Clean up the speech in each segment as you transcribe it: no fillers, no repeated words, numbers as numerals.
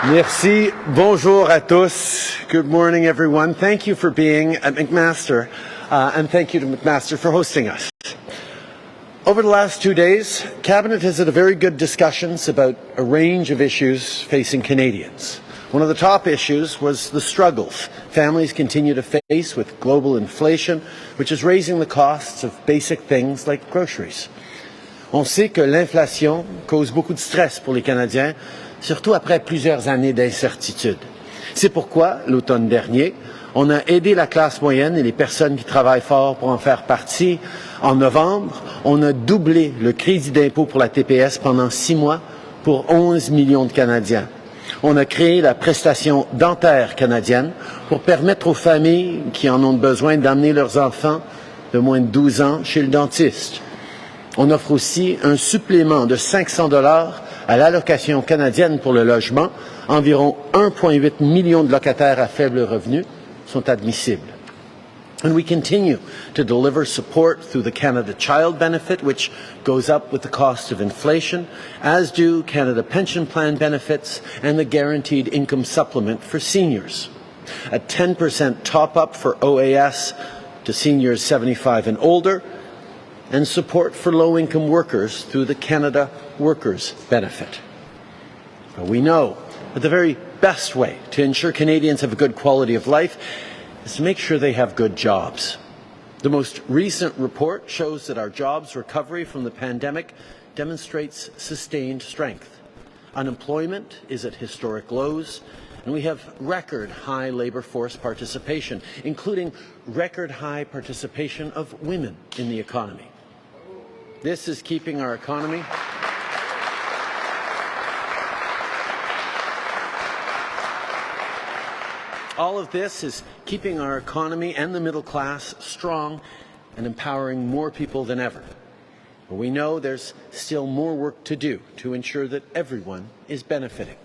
Merci. Bonjour à tous. Good morning, everyone. Thank you for being at McMaster, and thank you to McMaster for hosting us. Over the last 2 days, Cabinet has had a very good discussions about a range of issues facing Canadians. One of the top issues was the struggles families continue to face with global inflation, which is raising the costs of basic things like groceries. On sait que l'inflation cause beaucoup de stress pour les Canadiens, surtout après plusieurs années d'incertitude. C'est pourquoi, l'automne dernier, on a aidé la classe moyenne et les personnes qui travaillent fort pour en faire partie. En novembre, on a doublé le crédit d'impôt pour la TPS pendant 6 mois pour 11 millions de Canadiens. On a créé la prestation dentaire canadienne pour permettre aux familles qui en ont besoin d'amener leurs enfants de moins de 12 ans chez le dentiste. On offre aussi un supplément de 500 $ à l'allocation canadienne pour le logement. Environ 1,8 million de locataires à faible revenu sont admissibles. And we continue to deliver support through the Canada Child Benefit, which goes up with the cost of inflation, as do Canada Pension Plan benefits and the Guaranteed Income Supplement for seniors. A 10% top-up for OAS to seniors 75 and older, and support for low-income workers through the Canada Workers Benefit. We know that the very best way to ensure Canadians have a good quality of life is to make sure they have good jobs. The most recent report shows that our jobs recovery from the pandemic demonstrates sustained strength. Unemployment is at historic lows, and we have record high labour force participation, including record high participation of women in the economy. This is keeping our economy All of this is keeping our economy and the middle class strong and empowering more people than ever. But we know there's still more work to do to ensure that everyone is benefiting.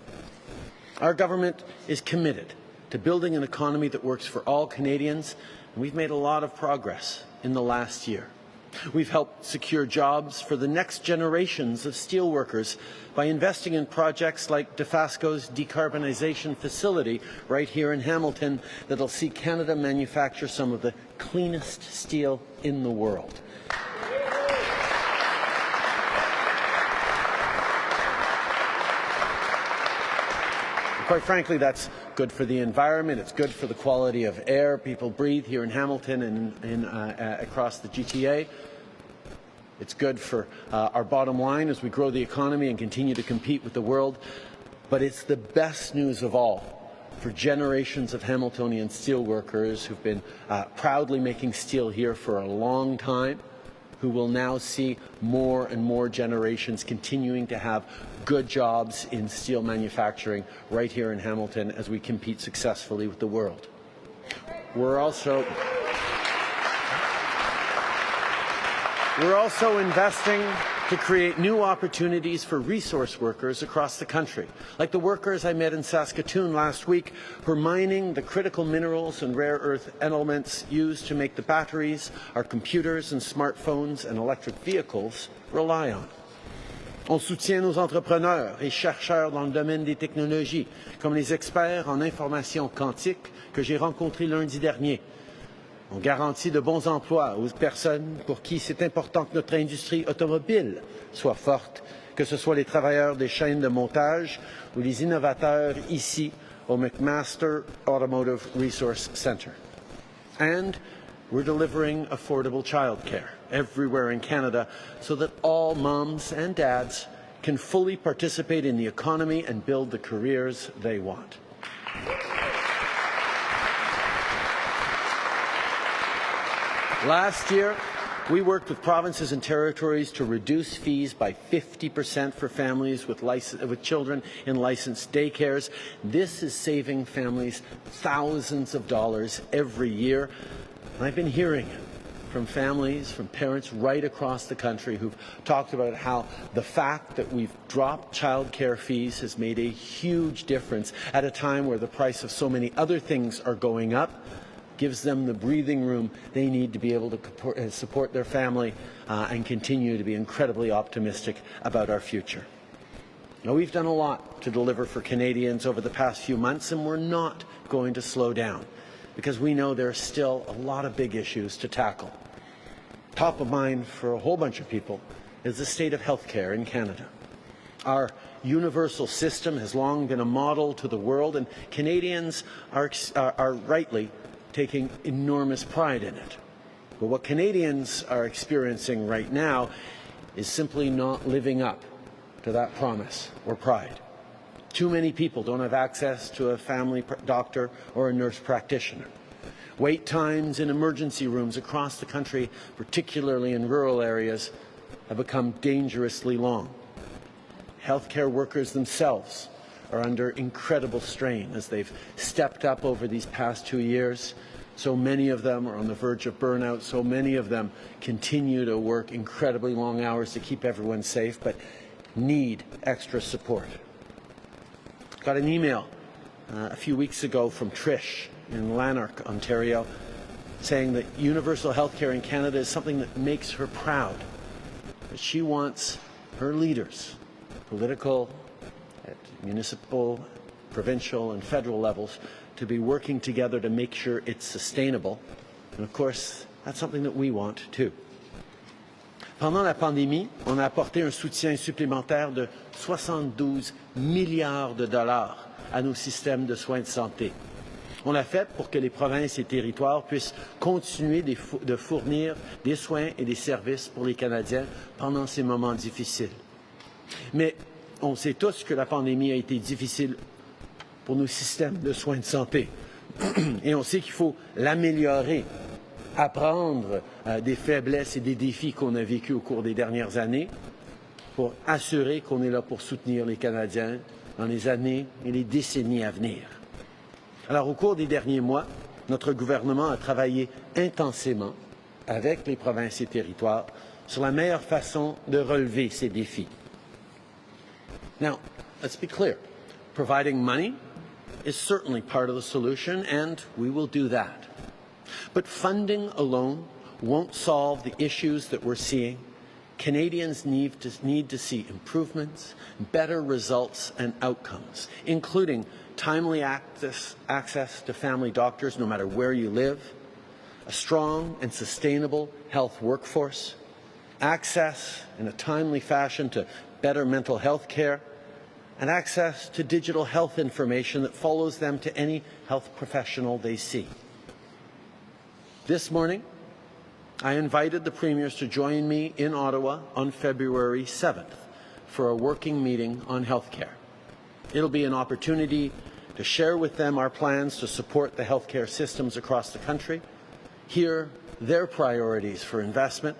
Our government is committed to building an economy that works for all Canadians, and we've made a lot of progress in the last year. We've helped secure jobs for the next generations of steelworkers by investing in projects like Dofasco's decarbonisation facility right here in Hamilton that'll see Canada manufacture some of the cleanest steel in the world. Quite frankly, that's good for the environment, it's good for the quality of air people breathe here in Hamilton and across the GTA. It's good for our bottom line as we grow the economy and continue to compete with the world. But it's the best news of all for generations of Hamiltonian steelworkers who've been proudly making steel here for a long time, who will now see more and more generations continuing to have good jobs in steel manufacturing right here in Hamilton as we compete successfully with the world. We're also investing to create new opportunities for resource workers across the country, like the workers I met in Saskatoon last week who are mining the critical minerals and rare earth elements used to make the batteries our computers and smartphones and electric vehicles rely on. On soutient nos entrepreneurs et chercheurs dans le domaine des technologies, comme les experts en information quantique que j'ai rencontrés lundi dernier. On garantit de bons emplois aux personnes pour qui c'est important que notre industrie automobile soit forte, que ce soit les travailleurs des chaînes de montage ou les innovateurs ici au McMaster Automotive Resource Centre. And we're delivering affordable childcare everywhere in Canada so that all moms and dads can fully participate in the economy and build the careers they want. Last year, we worked with provinces and territories to reduce fees by 50% for families with children in licensed daycares. This is saving families thousands of dollars every year. And I've been hearing from families, from parents right across the country who've talked about how the fact that we've dropped childcare fees has made a huge difference at a time where the price of so many other things are going up. Gives them the breathing room they need to be able to support their family and continue to be incredibly optimistic about our future. Now, we've done a lot to deliver for Canadians over the past few months, and we're not going to slow down because we know there are still a lot of big issues to tackle. Top of mind for a whole bunch of people is the state of healthcare in Canada. Our universal system has long been a model to the world, and Canadians are rightly taking enormous pride in it. But what Canadians are experiencing right now is simply not living up to that promise or pride. Too many people don't have access to a family doctor or a nurse practitioner. Wait times in emergency rooms across the country, particularly in rural areas, have become dangerously long. Healthcare workers themselves are under incredible strain as they've stepped up over these past 2 years. So many of them are on the verge of burnout. So many of them continue to work incredibly long hours to keep everyone safe, but need extra support. Got an email a few weeks ago from Trish in Lanark, Ontario, saying that universal healthcare in Canada is something that makes her proud. That she wants her leaders, political, at municipal, provincial and federal levels, to be working together to make sure it's sustainable. And of course, that's something that we want too. Pendant la pandémie, on a apporté un soutien supplémentaire de 72 milliards de dollars à nos systèmes de soins de santé. On l'a fait pour que les provinces et territoires puissent continuer de fournir des soins et des services pour les Canadiens pendant ces moments difficiles. Mais on sait tous que la pandémie a été difficile pour nos systèmes de soins de santé. Et on sait qu'il faut l'améliorer, apprendre des faiblesses et des défis qu'on a vécus au cours des dernières années pour assurer qu'on est là pour soutenir les Canadiens dans les années et les décennies à venir. Alors, au cours des derniers mois, notre gouvernement a travaillé intensément avec les provinces et territoires sur la meilleure façon de relever ces défis. Now, let's be clear. Providing money is certainly part of the solution, and we will do that. But funding alone won't solve the issues that we're seeing. Canadians need to see improvements, better results and outcomes, including timely access to family doctors no matter where you live, a strong and sustainable health workforce, access in a timely fashion to better mental health care, and access to digital health information that follows them to any health professional they see. This morning, I invited the premiers to join me in Ottawa on February 7th for a working meeting on healthcare. It'll be an opportunity to share with them our plans to support the healthcare systems across the country, hear their priorities for investment,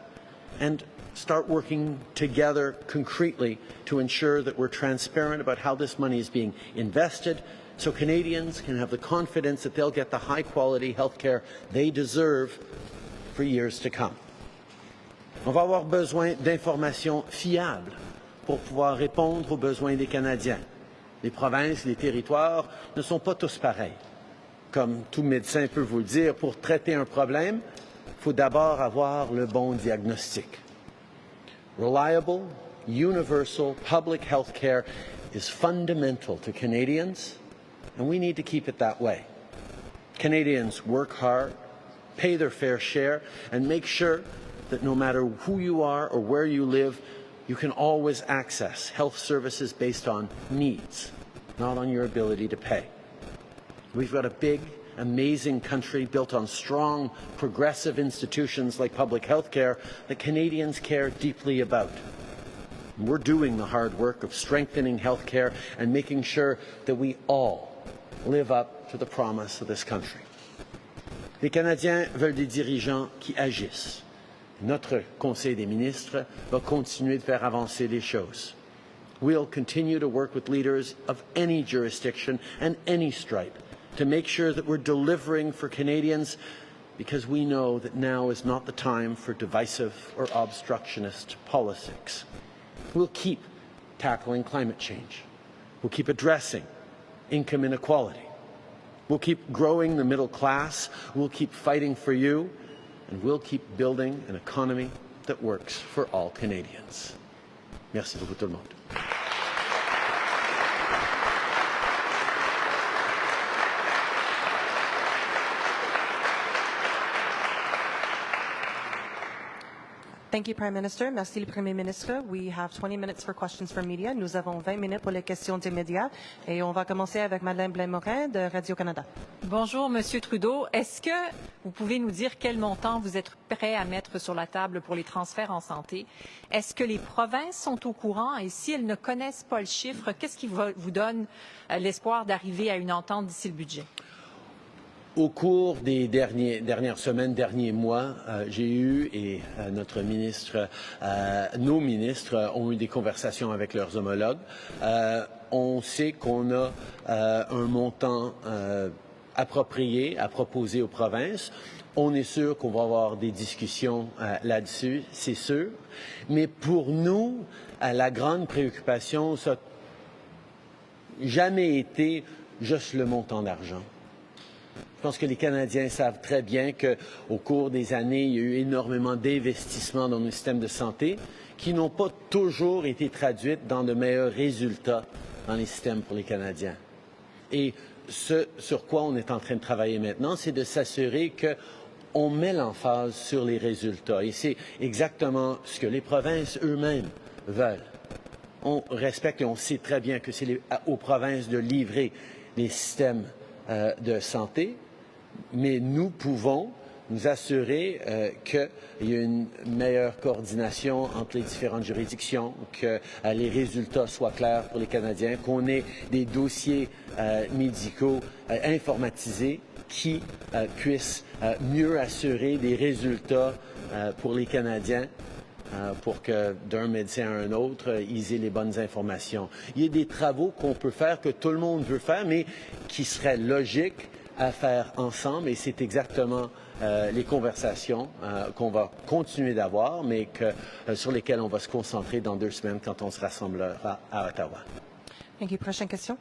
and start working together concretely to ensure that we're transparent about how this money is being invested so Canadians can have the confidence that they'll get the high-quality healthcare they deserve for years to come. On va avoir besoin d'informations fiables pour pouvoir répondre aux besoins des Canadiens. Les provinces, les territoires ne sont pas tous pareils. Comme tout médecin peut vous le dire, pour traiter un problème, il faut d'abord avoir le bon diagnostic. Reliable, universal public health care is fundamental to Canadians, and we need to keep it that way. Canadians work hard, pay their fair share, and make sure that no matter who you are or where you live, you can always access health services based on needs, not on your ability to pay. We've got a big, amazing country built on strong, progressive institutions like public health care that Canadians care deeply about. And we're doing the hard work of strengthening health care and making sure that we all live up to the promise of this country. Les Canadiens veulent des dirigeants qui agissent. Notre Conseil des ministres va continuer de faire avancer les choses. We'll continue to work with leaders of any jurisdiction and any stripe to make sure that we're delivering for Canadians, because we know that now is not the time for divisive or obstructionist politics. We'll keep tackling climate change. We'll keep addressing income inequality. We'll keep growing the middle class. We'll keep fighting for you. And we'll keep building an economy that works for all Canadians. Merci beaucoup tout le monde. Thank you, Prime Minister. Merci, le Premier ministre. We have 20 minutes for questions from media. Nous avons 20 minutes pour les questions des médias. Et on va commencer avec Madeleine Blain-Morin de Radio-Canada. Bonjour, Monsieur Trudeau. Est-ce que vous pouvez nous dire quel montant vous êtes prêt à mettre sur la table pour les transferts en santé? Est-ce que les provinces sont au courant? Et si elles ne connaissent pas le chiffre, qu'est-ce qui vous donne l'espoir d'arriver à une entente d'ici le budget? Au cours des dernières semaines, derniers mois, j'ai eu et notre ministre, nos ministres ont eu des conversations avec leurs homologues. On sait qu'on a un montant approprié à proposer aux provinces. On est sûr qu'on va avoir des discussions là-dessus, c'est sûr. Mais pour nous, la grande préoccupation, ça n'a jamais été juste le montant d'argent. Je pense que les Canadiens savent très bien qu'au cours des années, il y a eu énormément d'investissements dans nos systèmes de santé qui n'ont pas toujours été traduits dans de meilleurs résultats dans les systèmes pour les Canadiens. Et ce sur quoi on est en train de travailler maintenant, c'est de s'assurer qu'on met l'emphase sur les résultats. Et c'est exactement ce que les provinces eux-mêmes veulent. On respecte et on sait très bien que c'est aux provinces de livrer les systèmes de santé, mais nous pouvons nous assurer qu'il y a une meilleure coordination entre les différentes juridictions, que les résultats soient clairs pour les Canadiens, qu'on ait des dossiers médicaux informatisés qui puissent mieux assurer des résultats pour les Canadiens. Pour que d'un médecin à un autre, ils aient les bonnes informations. Il y a des travaux qu'on peut faire, que tout le monde veut faire, mais qui seraient logiques à faire ensemble. Et c'est exactement les conversations qu'on va continuer d'avoir, mais sur lesquelles on va se concentrer dans 2 semaines quand on se rassemblera à Ottawa. Thank you. Prochaine question.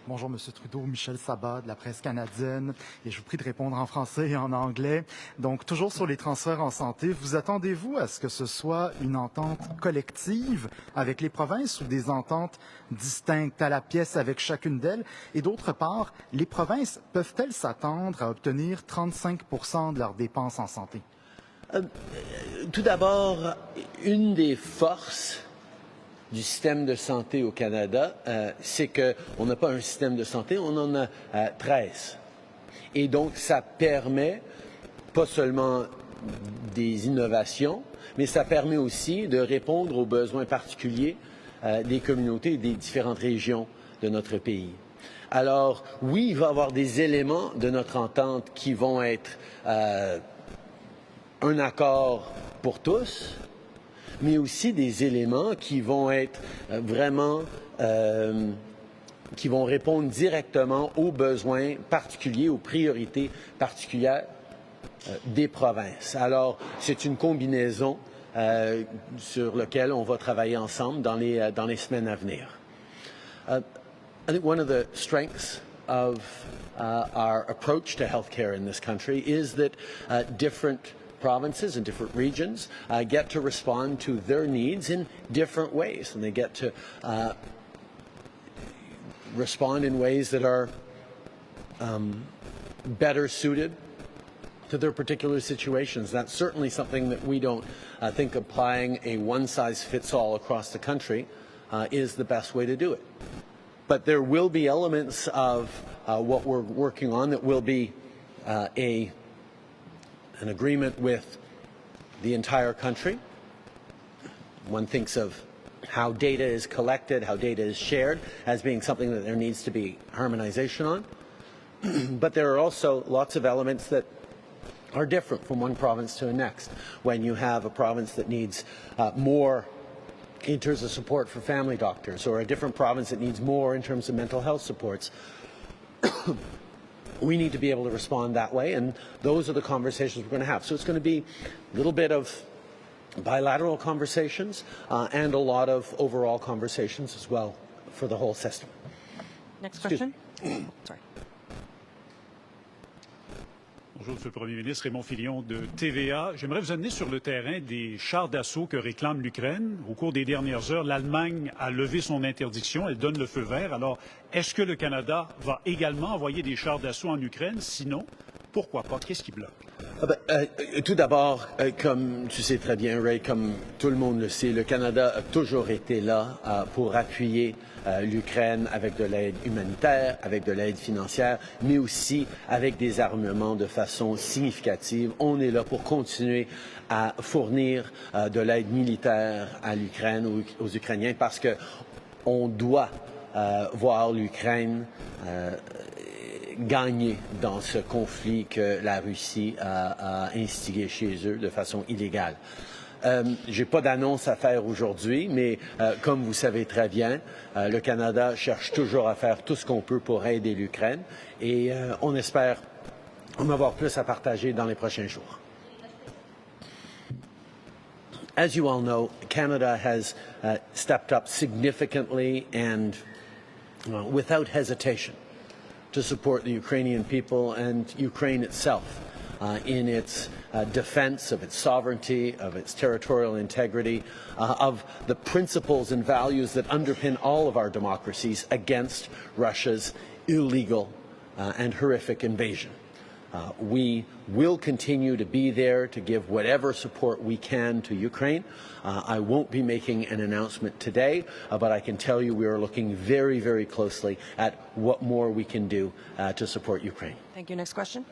Bonjour, Monsieur Trudeau, Michel Sabat de la presse canadienne, et je vous prie de répondre en français et en anglais. Donc, toujours sur les transferts en santé, vous attendez-vous à ce que ce soit une entente collective avec les provinces ou des ententes distinctes à la pièce avec chacune d'elles? Et d'autre part, les provinces peuvent-elles s'attendre à obtenir 35% de leurs dépenses en santé? Tout d'abord, une des forces du système de santé au Canada, c'est qu'on n'a pas un système de santé, on en a 13. Et donc, ça permet pas seulement des innovations, mais ça permet aussi de répondre aux besoins particuliers des communautés et des différentes régions de notre pays. Alors, oui, il va y avoir des éléments de notre entente qui vont être un accord pour tous, mais aussi des éléments qui vont être vraiment, qui vont répondre directement aux besoins particuliers, aux priorités particulières des provinces. Alors, c'est une combinaison sur laquelle on va travailler ensemble dans les semaines à venir. I think one of the strengths of our approach to healthcare in this country is that different provinces and different regions get to respond to their needs in different ways, and they get to respond in ways that are better suited to their particular situations. That's certainly something that we don't think applying a one-size-fits-all across the country is the best way to do it. But there will be elements of what we're working on that will be an agreement with the entire country. One thinks of how data is collected, how data is shared, as being something that there needs to be harmonization on. But there are also lots of elements that are different from one province to the next. When you have a province that needs more in terms of support for family doctors, or a different province that needs more in terms of mental health supports, we need to be able to respond that way, and those are the conversations we're going to have. So it's going to be a little bit of bilateral conversations and a lot of overall conversations as well for the whole system. Next question. Sorry. Bonjour, Monsieur le Premier ministre. Raymond Filion de TVA. J'aimerais vous amener sur le terrain des chars d'assaut que réclame l'Ukraine. Au cours des dernières heures, l'Allemagne a levé son interdiction. Elle donne le feu vert. Alors, est-ce que le Canada va également envoyer des chars d'assaut en Ukraine? Sinon, pourquoi pas? Qu'est-ce qui bloque? Tout d'abord, comme tu sais très bien, Ray, comme tout le monde le sait, le Canada a toujours été là pour appuyer l'Ukraine avec de l'aide humanitaire, avec de l'aide financière, mais aussi avec des armements de façon significative. On est là pour continuer à fournir de l'aide militaire à l'Ukraine, aux Ukrainiens, parce que on doit voir l'Ukraine gagner dans ce conflit que la Russie a instigé chez eux de façon illégale. Je n'ai pas d'annonce à faire aujourd'hui, mais comme vous savez très bien, le Canada cherche toujours à faire tout ce qu'on peut pour aider l'Ukraine et on espère en avoir plus à partager dans les prochains jours. As you all know, Canada has stepped up significantly and without hesitation to support the Ukrainian people and Ukraine itself in its defense of its sovereignty, of its territorial integrity, of the principles and values that underpin all of our democracies against Russia's illegal and horrific invasion. We will continue to be there to give whatever support we can to Ukraine. I won't be making an announcement today, but I can tell you we are looking very, very closely at what more we can do to support Ukraine. Thank you. Next question.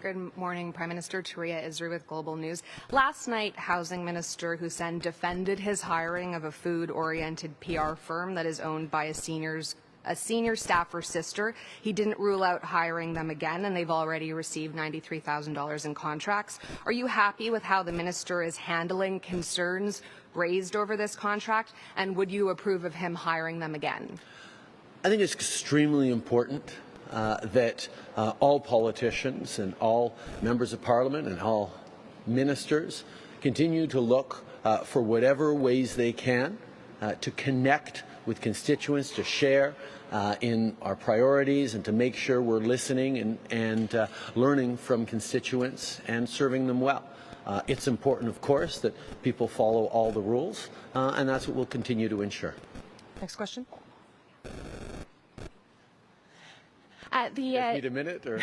Good morning, Prime Minister. Taria Isri with Global News. Last night, Housing Minister Hussein defended his hiring of a food-oriented PR firm that is owned by a senior staffer sister. He didn't rule out hiring them again, and they've already received $93,000 in contracts. Are you happy with how the minister is handling concerns raised over this contract, and would you approve of him hiring them again? I think it's extremely important that all politicians and all members of Parliament and all ministers continue to look for whatever ways they can to connect with constituents, to share in our priorities and to make sure we're listening and learning from constituents and serving them well. It's important, of course, that people follow all the rules, and that's what we'll continue to ensure. Next question. Need a minute, or?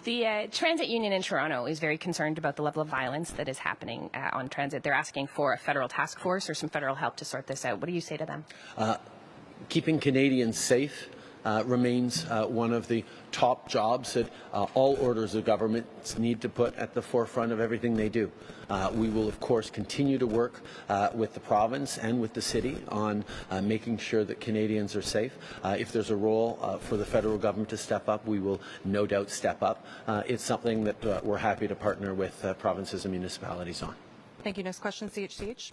The transit union in Toronto is very concerned about the level of violence that is happening on transit. They're asking for a federal task force or some federal help to sort this out. What do you say to them? Keeping Canadians safe remains one of the top jobs that all orders of government need to put at the forefront of everything they do. We will, of course, continue to work with the province and with the city on making sure that Canadians are safe. If there's a role for the federal government to step up, we will no doubt step up. It's something that we're happy to partner with provinces and municipalities on. Thank you. Next question, CHCH.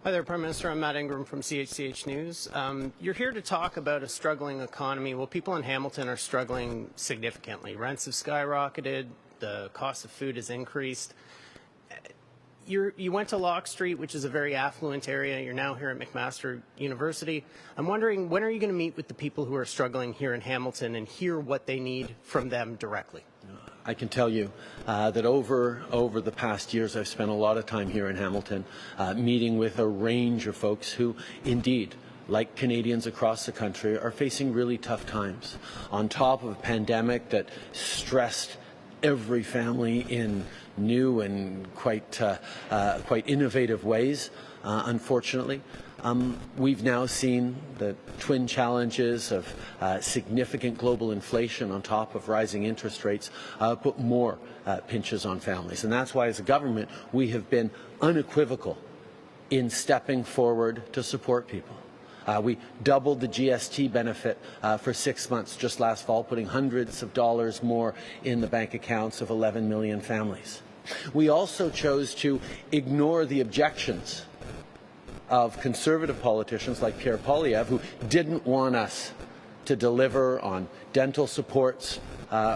Hi there, Prime Minister. I'm Matt Ingram from CHCH News. You're here to talk about a struggling economy. Well, people in Hamilton are struggling significantly. Rents have skyrocketed. The cost of food has increased. You went to Locke Street, which is a very affluent area. You're now here at McMaster University. I'm wondering, when are you going to meet with the people who are struggling here in Hamilton and hear what they need from them directly? I can tell you that over the past years, I've spent a lot of time here in Hamilton meeting with a range of folks who, indeed, like Canadians across the country, are facing really tough times. On top of a pandemic that stressed every family in new and quite innovative ways, unfortunately. We've now seen the twin challenges of significant global inflation on top of rising interest rates put more pinches on families. And that's why, as a government, we have been unequivocal in stepping forward to support people. We doubled the GST benefit for 6 months just last fall, putting hundreds of dollars more in the bank accounts of 11 million families. We also chose to ignore the objections of conservative politicians like Pierre Poilievre, who didn't want us to deliver on dental supports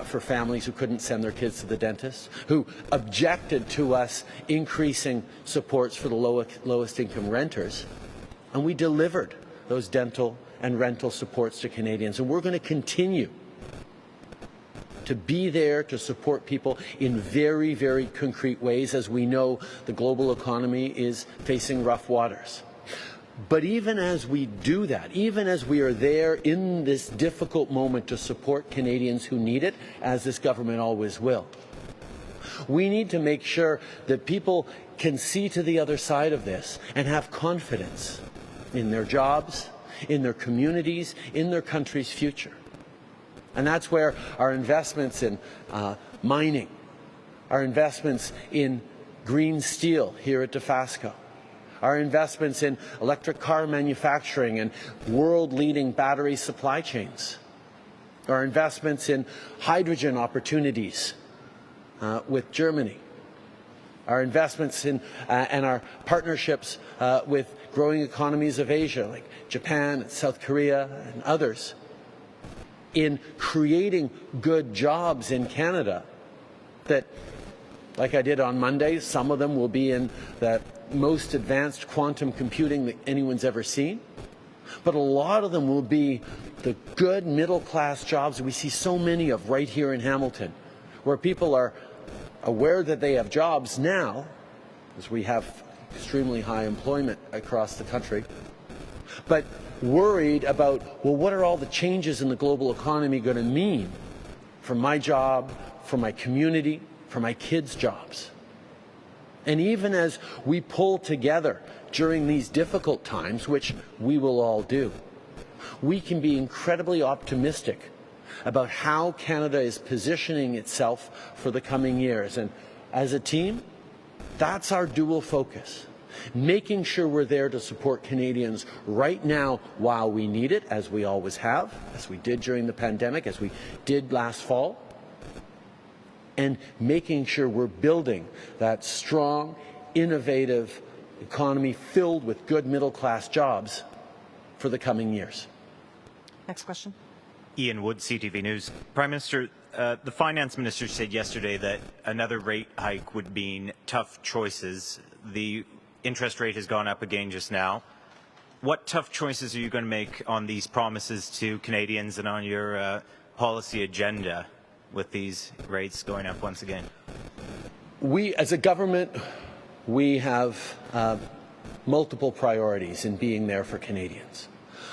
for families who couldn't send their kids to the dentist, who objected to us increasing supports for the lowest income renters. And we delivered those dental and rental supports to Canadians. And we're going to continue to be there to support people in very, very concrete ways, as we know the global economy is facing rough waters. But even as we do that, even as we are there in this difficult moment to support Canadians who need it, as this government always will, We need to make sure that people can see to the other side of this and have confidence in their jobs, in their communities, in their country's future. And that's where our investments in mining, our investments in green steel here at Dofasco, our investments in electric car manufacturing and world-leading battery supply chains, our investments in hydrogen opportunities with Germany, our investments in and our partnerships with growing economies of Asia like Japan and South Korea and others, in creating good jobs in Canada that, like I did on Monday, some of them will be in the most advanced quantum computing that anyone's ever seen, but a lot of them will be the good middle-class jobs that we see so many of right here in Hamilton, where people are aware that they have jobs now, as we have extremely high employment across the country, but worried about, well, what are all the changes in the global economy going to mean for my job, for my community, for my kids' jobs? And even as we pull together during these difficult times, which we will all do, we can be incredibly optimistic about how Canada is positioning itself for the coming years. And as a team, that's our dual focus. Making sure we're there to support Canadians right now while we need it, as we always have, as we did during the pandemic, as we did last fall, and making sure we're building that strong, innovative economy filled with good middle-class jobs for the coming years. Next question. Ian Wood, CTV News. Prime Minister, the Finance Minister said yesterday that another rate hike would mean tough choices. The interest rate has gone up again just now. What tough choices are you going to make on these promises to Canadians and on your policy agenda with these rates going up once again? We, as a government, we have multiple priorities in being there for Canadians.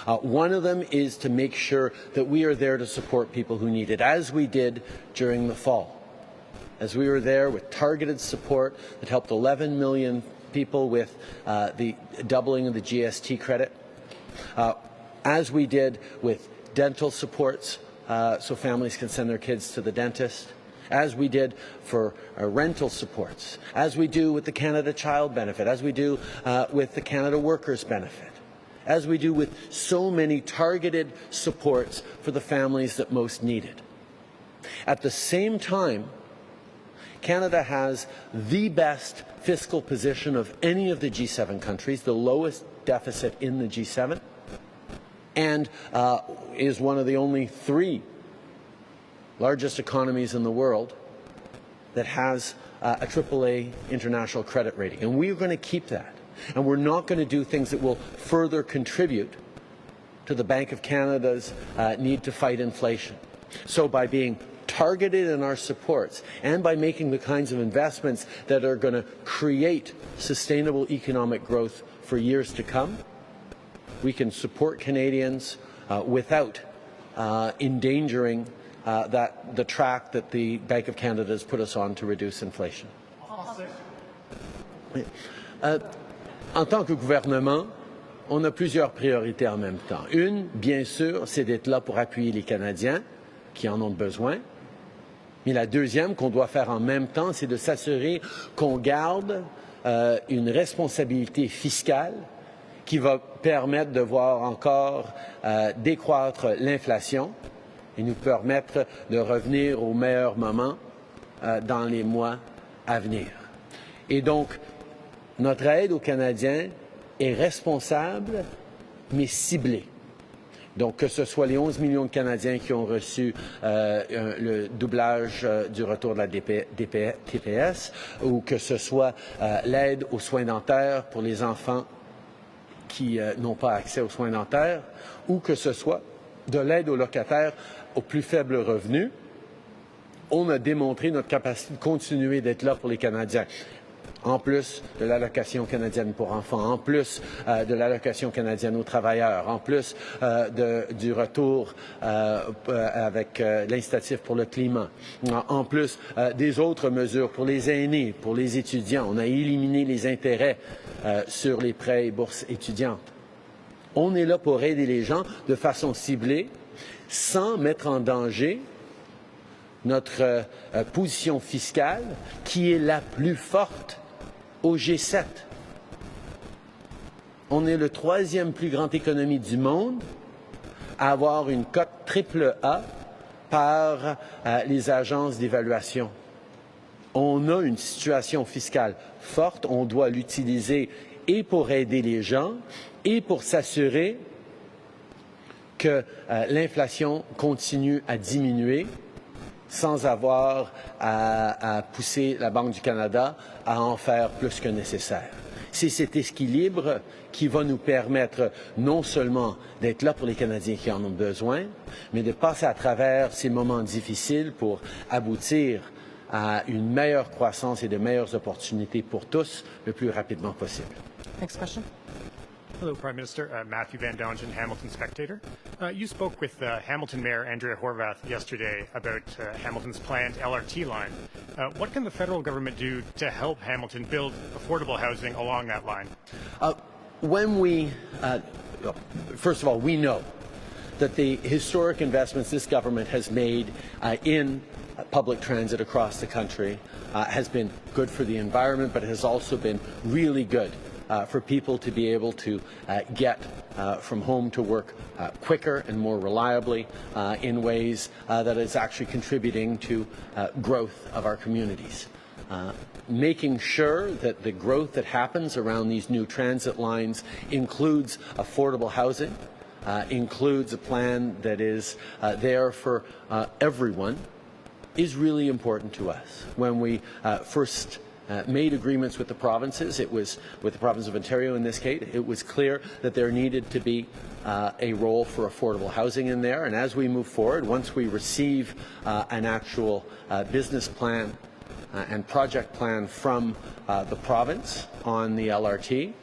One of them is to make sure that we are there to support people who need it, as we did during the fall. As we were there with targeted support that helped 11 million people with the doubling of the GST credit, as we did with dental supports so families can send their kids to the dentist, as we did for rental supports, as we do with the Canada Child Benefit, as we do with the Canada Workers Benefit, as we do with so many targeted supports for the families that most need it. At the same time, Canada has the best fiscal position of any of the G7 countries, the lowest deficit in the G7, and is one of the only 3 largest economies in the world that has a AAA international credit rating. And we're going to keep that. And we're not going to do things that will further contribute to the Bank of Canada's need to fight inflation. So by being targeted in our supports and by making the kinds of investments that are going to create sustainable economic growth for years to come, we can support Canadians without endangering the track that the Bank of Canada has put us on to reduce inflation. En tant que gouvernement, on a plusieurs priorités en même temps. Une, bien sûr, c'est d'être là pour appuyer les Canadiens qui en ont besoin. Mais la deuxième qu'on doit faire en même temps, c'est de s'assurer qu'on garde une responsabilité fiscale qui va permettre de voir encore décroître l'inflation et nous permettre de revenir au meilleur moment dans les mois à venir. Et donc, notre aide aux Canadiens est responsable, mais ciblée. Donc, que ce soit les 11 millions de Canadiens qui ont reçu le doublage du retour de la TPS, ou que ce soit l'aide aux soins dentaires pour les enfants qui n'ont pas accès aux soins dentaires, ou que ce soit de l'aide aux locataires aux plus faibles revenus, on a démontré notre capacité de continuer d'être là pour les Canadiens. en plus de l'allocation canadienne pour enfants, en plus de l'allocation canadienne aux travailleurs, en plus du retour avec l'initiative pour le climat, en plus des autres mesures pour les aînés, pour les étudiants. On a éliminé les intérêts sur les prêts et bourses étudiantes. On est là pour aider les gens de façon ciblée, sans mettre en danger notre position fiscale, qui est la plus forte au G7. On est le 3e plus grande économie du monde à avoir une cote AAA par les agences d'évaluation. On a une situation fiscale forte, on doit l'utiliser et pour aider les gens et pour s'assurer que l'inflation continue à diminuer sans avoir à pousser la Banque du Canada à en faire plus que nécessaire. C'est cet équilibre qui va nous permettre non seulement d'être là pour les Canadiens qui en ont besoin, mais de passer à travers ces moments difficiles pour aboutir à une meilleure croissance et de meilleures opportunités pour tous le plus rapidement possible. Next question. Hello, Prime Minister. Matthew Van Dongen, Hamilton Spectator. You spoke with Hamilton Mayor Andrea Horwath yesterday about Hamilton's planned LRT line. What can the federal government do to help Hamilton build affordable housing along that line? First of all, we know that the historic investments this government has made in public transit across the country has been good for the environment, but it has also been really good for people to be able to get from home to work quicker and more reliably in ways that is actually contributing to growth of our communities. Making sure that the growth that happens around these new transit lines includes affordable housing, includes a plan that is there for everyone, is really important to us. When we first made agreements with the provinces, it was with the province of Ontario in this case, it was clear that there needed to be a role for affordable housing in there. And as we move forward, once we receive an actual business plan and project plan from the province on the LRT,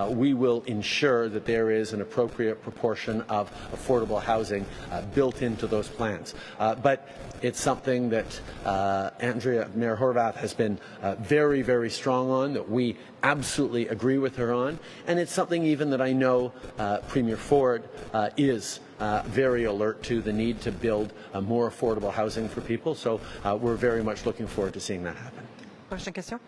we will ensure that there is an appropriate proportion of affordable housing built into those plans. But it's something that Mayor Horwath has been very, very strong on, that we absolutely agree with her on, and it's something even that I know Premier Ford is very alert to, the need to build more affordable housing for people. So we're very much looking forward to seeing that happen. Prochaine question.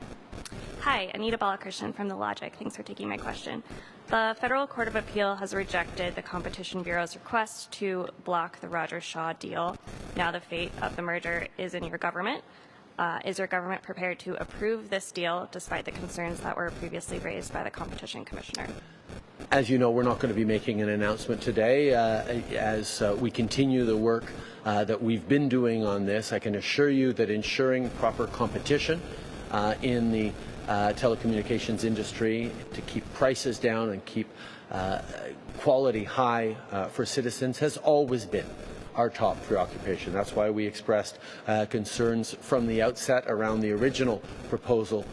Hi, Anita Balakrishnan from The Logic. Thanks for taking my question. The Federal Court of Appeal has rejected the Competition Bureau's request to block the Rogers-Shaw deal. Now the fate of the merger is in your government. Is your government prepared to approve this deal despite the concerns that were previously raised by the Competition Commissioner? As you know, we're not going to be making an announcement today. As we continue the work that we've been doing on this, I can assure you that ensuring proper competition in the telecommunications industry to keep prices down and keep quality high for citizens has always been our top preoccupation. That's why we expressed concerns from the outset around the original proposal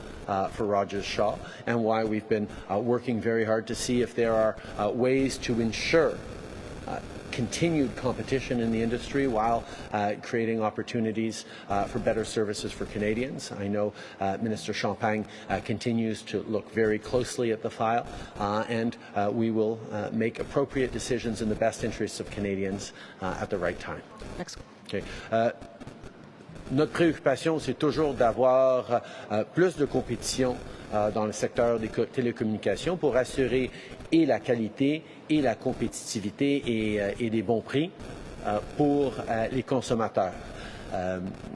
for Rogers-Shaw, and why we've been working very hard to see if there are ways to ensure continued competition in the industry while creating opportunities for better services for Canadians. I know Minister Champagne continues to look very closely at the file, and we will make appropriate decisions in the best interests of Canadians at the right time. Next. Okay. Notre préoccupation, c'est toujours d'avoir plus de compétition dans le secteur des télécommunications pour assurer et la qualité et la compétitivité et des bons prix pour les consommateurs.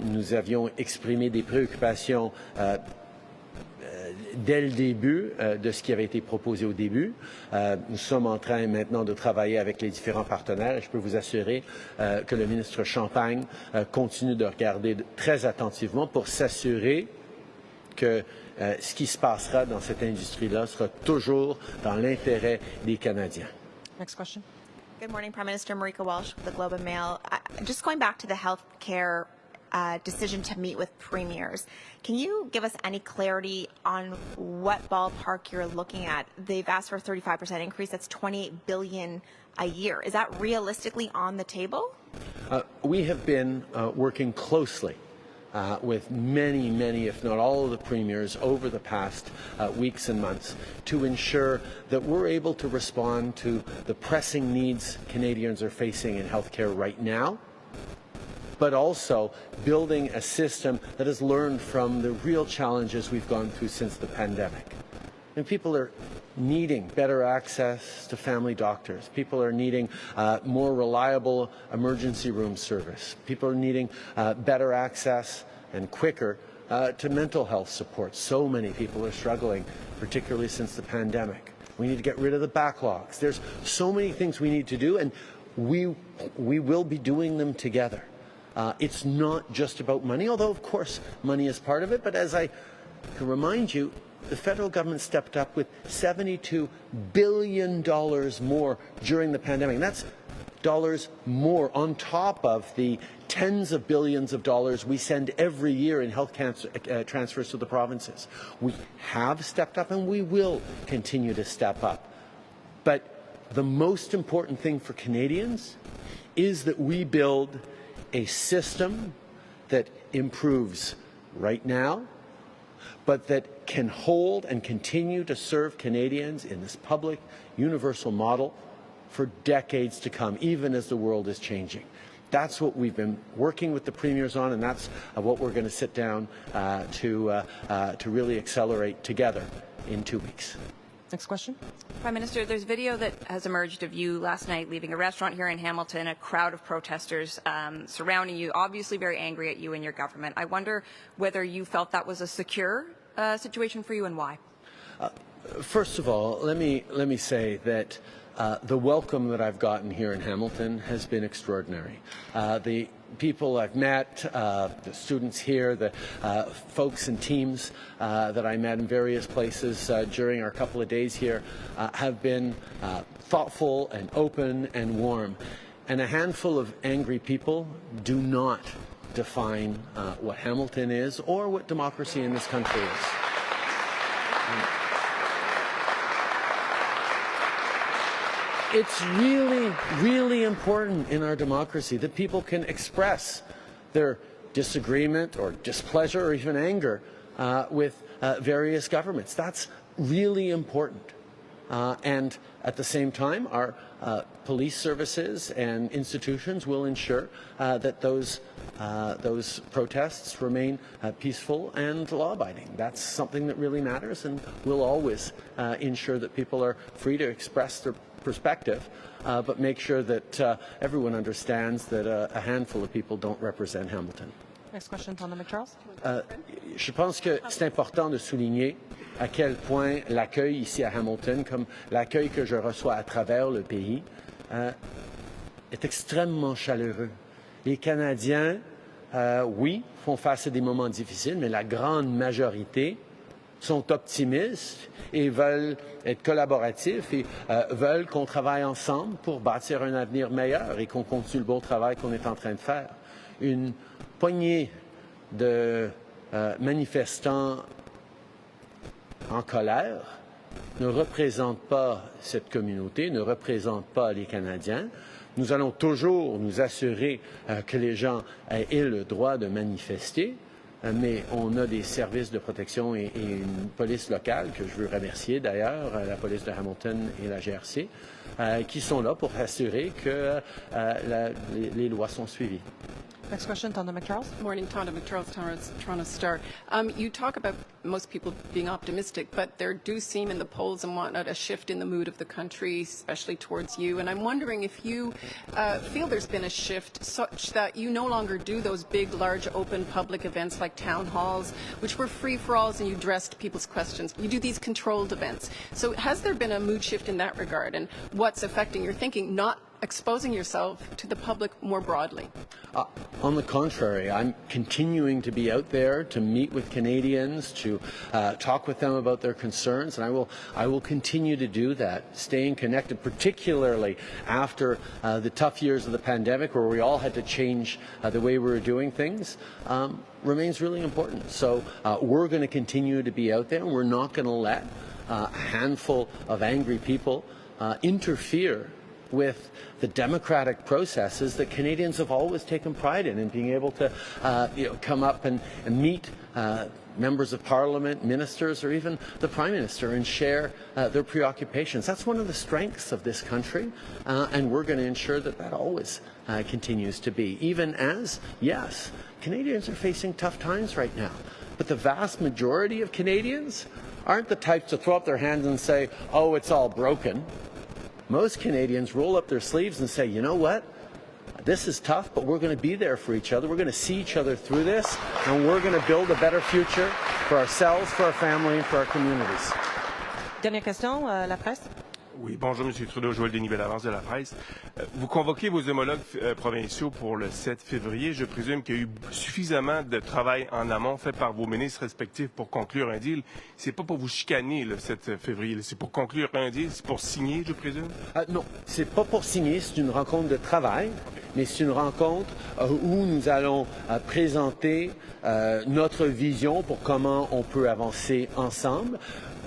Nous avions exprimé des préoccupations dès le début de ce qui avait été proposé au début. Nous sommes en train maintenant de travailler avec les différents partenaires et je peux vous assurer que le ministre Champagne continue de regarder très attentivement pour s'assurer que ce qui se passera dans cette industrie-là sera toujours dans l'intérêt des Canadiens. Next question. Good morning, Prime Minister. Marika Walsh with the Globe and Mail. Just going back to the health care decision to meet with premiers. Can you give us any clarity on what ballpark you're looking at? They've asked for a 35% increase. That's $28 billion a year. Is that realistically on the table? We have been working closely with many, if not all of the premiers over the past weeks and months to ensure that we're able to respond to the pressing needs Canadians are facing in healthcare right now, but also building a system that has learned from the real challenges we've gone through since the pandemic. And people are needing better access to family doctors. People are needing more reliable emergency room service. People are needing better access and quicker to mental health support. So many people are struggling, particularly since the pandemic. We need to get rid of the backlogs. There's so many things we need to do, and we will be doing them together. It's not just about money, although of course money is part of it, but as I can remind you, the federal government stepped up with $72 billion more during the pandemic. And that's dollars more on top of the tens of billions of dollars we send every year in health transfers to the provinces. We have stepped up and we will continue to step up. But the most important thing for Canadians is that we build a system that improves right now, but that can hold and continue to serve Canadians in this public, universal model for decades to come, even as the world is changing. That's what we've been working with the premiers on, and that's what we're going to sit down to really accelerate together in 2 weeks. Next question. Prime Minister, there's video that has emerged of you last night leaving a restaurant here in Hamilton, a crowd of protesters surrounding you, obviously very angry at you and your government. I wonder whether you felt that was a secure situation for you and why. First of all, let me say that the welcome that I've gotten here in Hamilton has been extraordinary. The people I've met, the students here, the folks and teams that I met in various places during our couple of days here have been thoughtful and open and warm. And a handful of angry people do not define what Hamilton is or what democracy in this country is. It's really, really important in our democracy that people can express their disagreement or displeasure or even anger with various governments. That's really important. And at the same time, our police services and institutions will ensure that those protests remain peaceful and law-abiding. That's something that really matters, and we'll always ensure that people are free to express their perspective, but make sure that everyone understands that a handful of people don't represent Hamilton. Next question, Tonda McCharles. Je pense que c'est important de souligner à quel point l'accueil ici à Hamilton, comme l'accueil que je reçois à travers le pays, est extrêmement chaleureux. Les Canadiens, oui, font face à des moments difficiles, mais la grande majorité sont optimistes et veulent être collaboratifs et veulent qu'on travaille ensemble pour bâtir un avenir meilleur et qu'on continue le beau travail qu'on est en train de faire. Une poignée de manifestants en colère ne représente pas cette communauté, ne représente pas les Canadiens. Nous allons toujours nous assurer que les gens aient le droit de manifester, mais on a des services de protection et une police locale, que je veux remercier d'ailleurs, la police de Hamilton et la GRC, qui sont là pour assurer que les lois sont suivies. Next question, Tonda McCharles. Morning, Tonda McCharles, Toronto Star. You talk about most people being optimistic, but there do seem in the polls and whatnot a shift in the mood of the country, especially towards you. And I'm wondering if you feel there's been a shift such that you no longer do those big, large, open public events like town halls, which were free-for-alls and you addressed people's questions. You do these controlled events. So has there been a mood shift in that regard? And what's affecting your thinking? Not exposing yourself to the public more broadly? On the contrary, I'm continuing to be out there to meet with Canadians, to talk with them about their concerns, and I will continue to do that, staying connected, particularly after the tough years of the pandemic where we all had to change the way we were doing things, remains really important. So we're going to continue to be out there, and we're not going to let a handful of angry people interfere with the democratic processes that Canadians have always taken pride in being able to come up and meet members of parliament, ministers, or even the Prime Minister and share their preoccupations. That's one of the strengths of this country, and we're going to ensure that that always continues to be, even as, yes, Canadians are facing tough times right now, but the vast majority of Canadians aren't the types to throw up their hands and say, oh, it's all broken. Most Canadians roll up their sleeves and say, you know what, this is tough, but we're going to be there for each other. We're going to see each other through this, and we're going to build a better future for ourselves, for our family, and for our communities. Dernière question, la presse. Oui, bonjour M. Trudeau, Joël Denis Bellavance de la presse. Vous convoquez vos homologues provinciaux pour le 7 février. Je présume qu'il y a eu suffisamment de travail en amont fait par vos ministres respectifs pour conclure un deal. C'est pas pour vous chicaner le 7 février, c'est pour conclure un deal, c'est pour signer, je présume? Non, c'est pas pour signer, c'est une rencontre de travail, mais c'est une rencontre où nous allons présenter notre vision pour comment on peut avancer ensemble.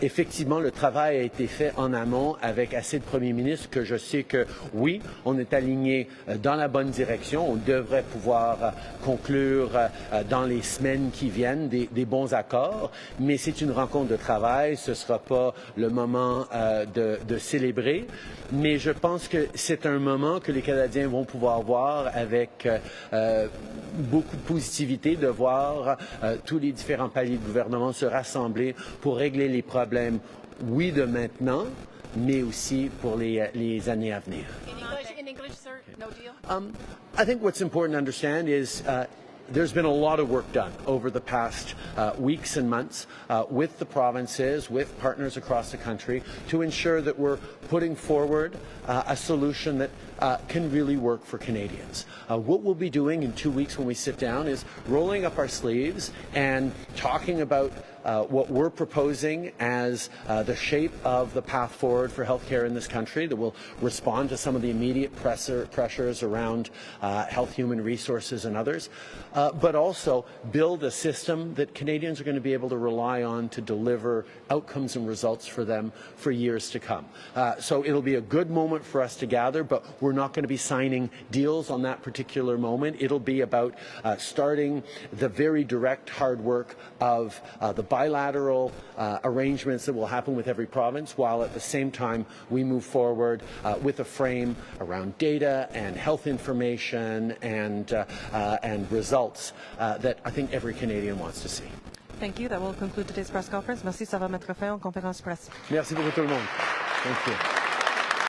Effectivement, le travail a été fait en amont avec assez de premiers ministres que je sais que, oui, on est aligné dans la bonne direction. On devrait pouvoir conclure dans les semaines qui viennent des bons accords, mais c'est une rencontre de travail. Ce ne sera pas le moment de célébrer, mais je pense que c'est un moment que les Canadiens vont pouvoir voir avec beaucoup de positivité, de voir tous les différents paliers de gouvernement se rassembler pour régler les problèmes, oui, de maintenant, mais aussi pour les années à venir. In English, sir, no deal? I think what's important to understand is there's been a lot of work done over the past weeks and months with the provinces, with partners across the country, to ensure that we're putting forward a solution that can really work for Canadians. What we'll be doing in 2 weeks when we sit down is rolling up our sleeves and talking about what we're proposing as the shape of the path forward for healthcare in this country that will respond to some of the immediate pressures around health, human resources, and others, but also build a system that Canadians are going to be able to rely on to deliver outcomes and results for them for years to come. So it'll be a good moment for us to gather, but we're not going to be signing deals on that particular moment. It'll be about starting the very direct hard work of the bilateral arrangements that will happen with every province, while at the same time we move forward with a frame around data and health information and results that I think every Canadian wants to see. Thank you. That will conclude today's press conference. Merci. Ça va mettre fin en conférence presse. Merci beaucoup tout le monde. Thank you.